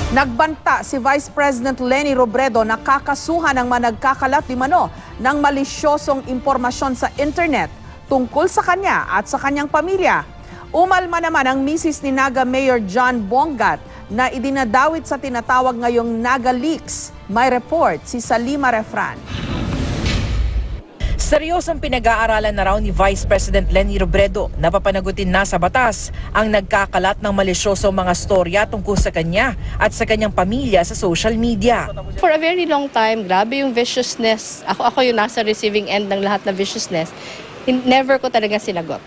Nagbanta si Vice President Leni Robredo na kakasuhan ng managkakalat di mano ng malisyosong impormasyon sa internet tungkol sa kanya at sa kanyang pamilya. Umalma naman ang misis ni Naga Mayor John Bongat na idinadawit sa tinatawag ngayong Naga Leaks. May report si Salima Refran. Seryosong pinag-aaralan na raw ni Vice President Leni Robredo na papanagutin na sa batas ang nagkakalat ng malisyosong mga storya tungkol sa kanya at sa kanyang pamilya sa social media. For a very long time, grabe yung viciousness. Ako yung nasa receiving end ng lahat na viciousness. Never ko talaga sinagot.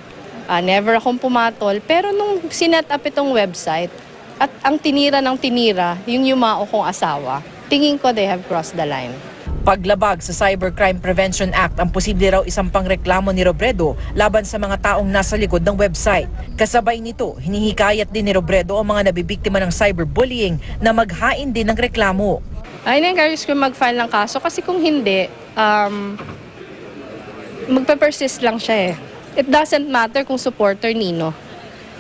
Never akong pumatol. Pero nung sinet up itong website at ang tinira ng tinira, yung yumao kong asawa, tingin ko they have crossed the line. Paglabag sa Cybercrime Prevention Act ang posible raw isang pangreklamo ni Robredo laban sa mga taong nasa likod ng website. Kasabay nito, hinihikayat din ni Robredo ang mga nabibiktima ng cyberbullying na maghain din ng reklamo. In-encourage ko mag-file ng kaso kasi kung hindi, magpe-persist lang siya eh. It doesn't matter kung supporter nino.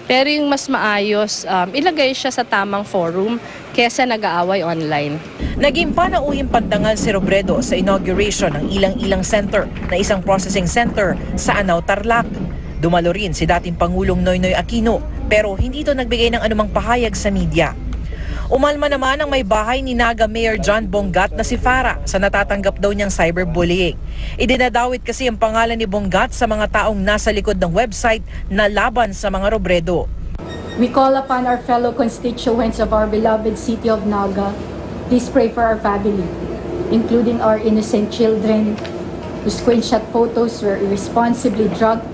Pero yung mas maayos, ilagay siya sa tamang forum kesa nag-aaway online. Naging panauhing pandangal si Robredo sa inauguration ng Ilang-Ilang Center na isang processing center sa Anao, Tarlac. Dumalo rin si dating Pangulong Noynoy Aquino pero hindi ito nagbigay ng anumang pahayag sa media. Umalma naman ang may bahay ni Naga Mayor John Bongat na si Farah sa natatanggap daw niyang cyberbullying. Idinadawit kasi ang pangalan ni Bongat sa mga taong nasa likod ng website na laban sa mga Robredo. We call upon our fellow constituents of our beloved city of Naga. Please pray for our family, including our innocent children whose screenshot photos were irresponsibly dragged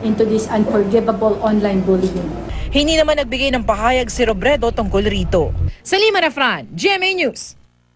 into this unforgivable online bullying. Hindi naman nagbigay ng pahayag si Robredo tungkol rito. Salima Refran, GMA News.